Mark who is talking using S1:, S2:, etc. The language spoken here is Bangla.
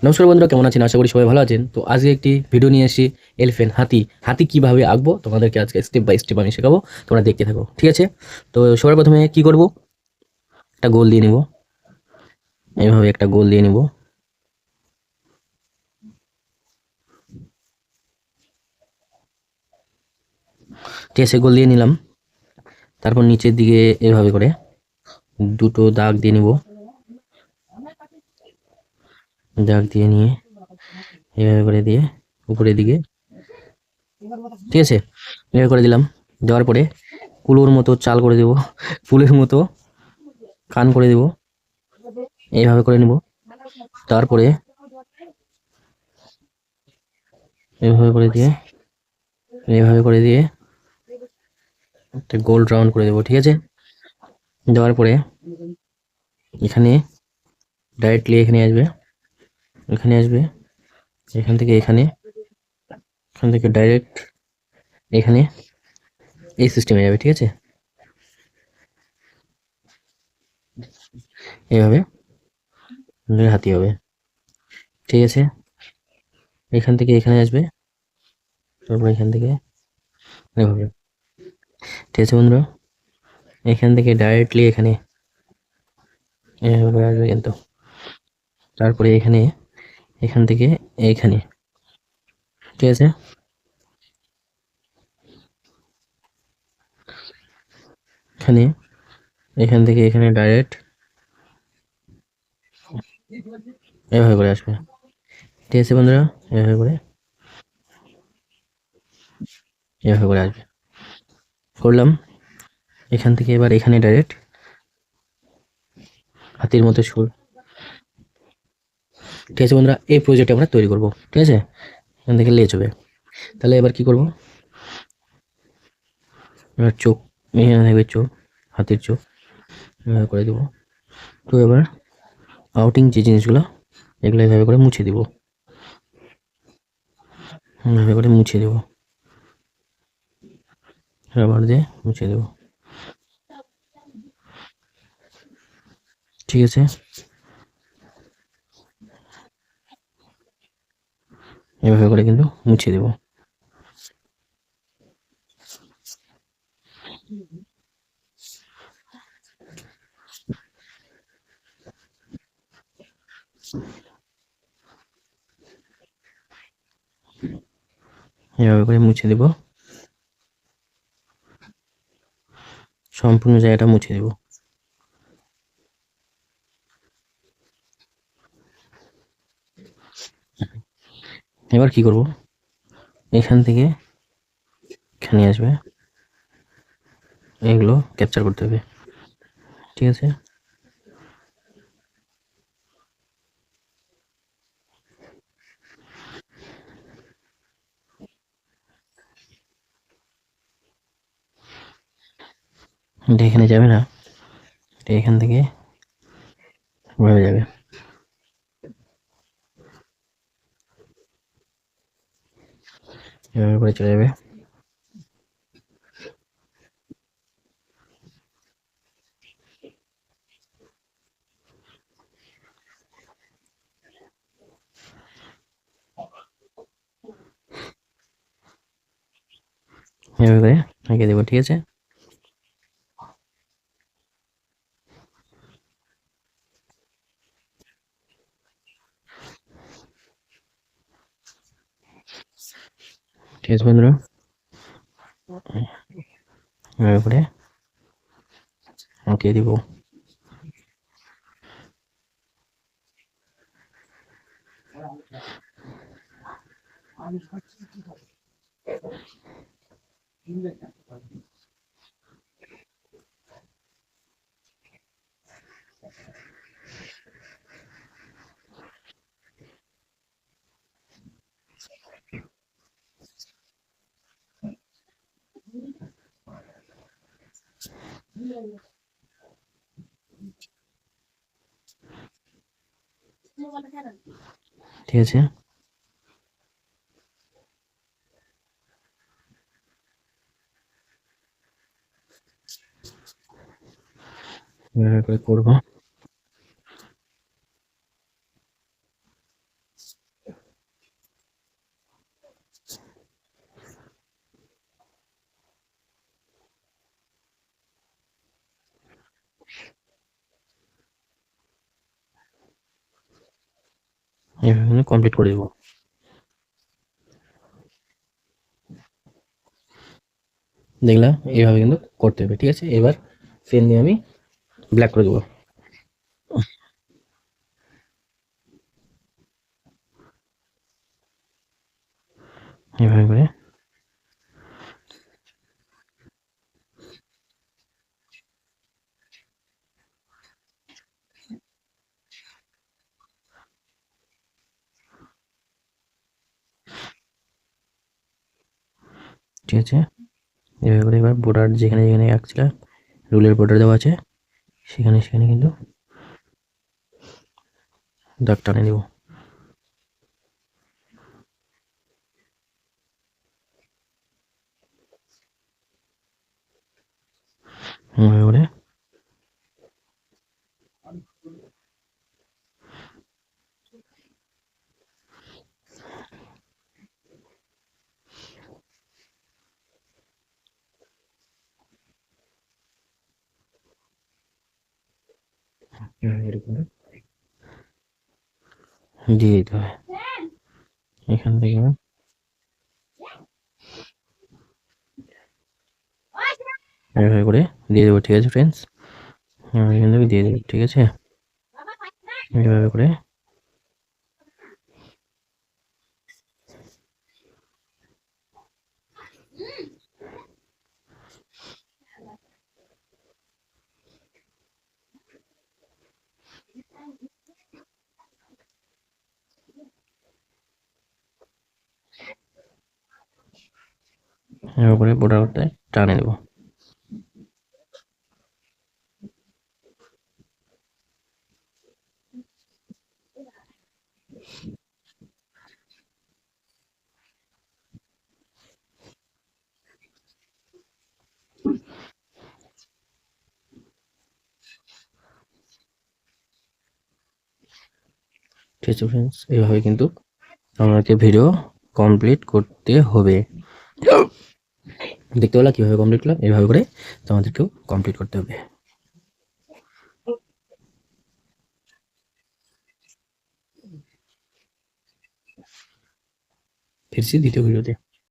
S1: নমস্কার বন্ধুরা, কেমন আছেন? আশা করি সবাই ভালো আছেন। তো আজকে একটি ভিডিও নিয়ে এসেছি। এলিফ্যান্ট, হাতি। হাতি কিভাবে আঁকবো তোমাদেরকে আজকে স্টেপ বাই স্টেপ আমি শেখাবো। তোমরা দেখতে থাকো, ঠিক আছে? তো সবার প্রথমে কি করব, একটা গোল দিয়ে নিব। এইভাবে একটা গোল দিয়ে নিব। ঠিক আছে, গোল দিয়ে নিলাম। তারপর নিচের দিকে এভাবে করে দুটো দাগ দিয়ে নিব। দাগ দিয়ে নিয়ে এভাবে করে দিয়ে উপরের দিকে, ঠিক আছে, এভাবে করে দিলাম। দেওয়ার পরে কুলোর মতো চাল করে দেব, ফুলের মতো কান করে দেব। এইভাবে করে নিব। তারপরে এভাবে করে দিয়ে এভাবে করে দিয়ে একটা গোল রাউন্ড করে দেবো, ঠিক আছে? দেওয়ার পরে এখানে ডাইরেক্টলি এখানে আসবে, এখানে আসবে, এখান থেকে এখানে, এখান থেকে ডাইরেক্ট এখানে, এই সিস্টেমে যাবে, ঠিক আছে? এইভাবে হাতি হবে, ঠিক আছে? এখান থেকে এখানে আসবে, তারপর এখান থেকে এভাবে, ঠিক আছে বন্ধুরা? এখান থেকে ডাইরেক্টলি এখানে এভাবে আসবে কিন্তু। তারপরে এখানে, এখান থেকে এইখানে, ঠিক আছে? এখানে, এখান থেকে এখানে ডাইরেক্ট এভাবে করে আসবে, ঠিক আছে বন্ধুরা? এভাবে করে, এভাবে করে আসবে। করলাম। এখান থেকে এবার এখানে ডাইরেক্ট হাতির মতো সুর, ঠিক আছে বন্ধুরা? এই প্রজেক্ট আমরা তৈরি করব, ঠিক আছে? এখান থেকে লেজ হবে। তাহলে এবার কি করব, এবার চোখ, এখানে থাকবে চোখ, হাতির চোখ, এভাবে করে দেবো। তো এবার আউটিং যে জিনিসগুলো, এগুলো এভাবে করে মুছে দিব, এভাবে করে মুছে দেবো, রাবার দিয়ে মুছে দেবো, ঠিক আছে? এভাবে করে কিন্তু মুছে দেবো। এভাবে করে মুছে দেবো, সম্পূর্ণ জায়গাটা মুছে দেবো। এবার কি করব, এখান থেকে এখানে আসবে, এগুলো ক্যাপচার করতে হবে, ঠিক আছে? এটা এখানে যাবে না, এটা এখান থেকে এভাবে যাবে, এভাবে করে চলে যাবে। এভাবে করে এঁকে দেবো, ঠিক আছে? ঠিক আছে বন্ধুরা, এভাবে করে এঁকে দিব। ঠিক আছে, এভাবে করে করবো। এইভাবে কিন্তু কমপ্লিট করে দেবো। দেখলাম এইভাবে কিন্তু করতে হবে, ঠিক আছে। এবার পেন দিয়ে আমি ব্ল্যাক করে দেবো। এভাবে করে ঠিক আছে। এভাবে করে এবার বর্ডার যেখানে যেখানে আঁকছিলাম, রুলের বর্ডার দেওয়া আছে, সেখানে সেখানে কিন্তু দাগ টানে দেবো। এভাবে করে এভাবে করে দিয়ে দিতে হবে। এখান থেকে এভাবে করে দিয়ে দেবো, ঠিক আছে ফ্রেন্ডস। এখান থেকে দিয়ে দেবো, ঠিক আছে। এভাবে করে এভাবে করে বর্ডারটা টানে দেবো। ঠিক আছে ফ্রেন্ডস, এইভাবে কিন্তু আমাকে ভিডিও কমপ্লিট করতে হবে। দেখতে পেলা কীভাবে কমপ্লিট করলাম? এইভাবে করে তোমাদেরকেও কমপ্লিট করতে হবে। ফিরছি দ্বিতীয় ভিডিওতে।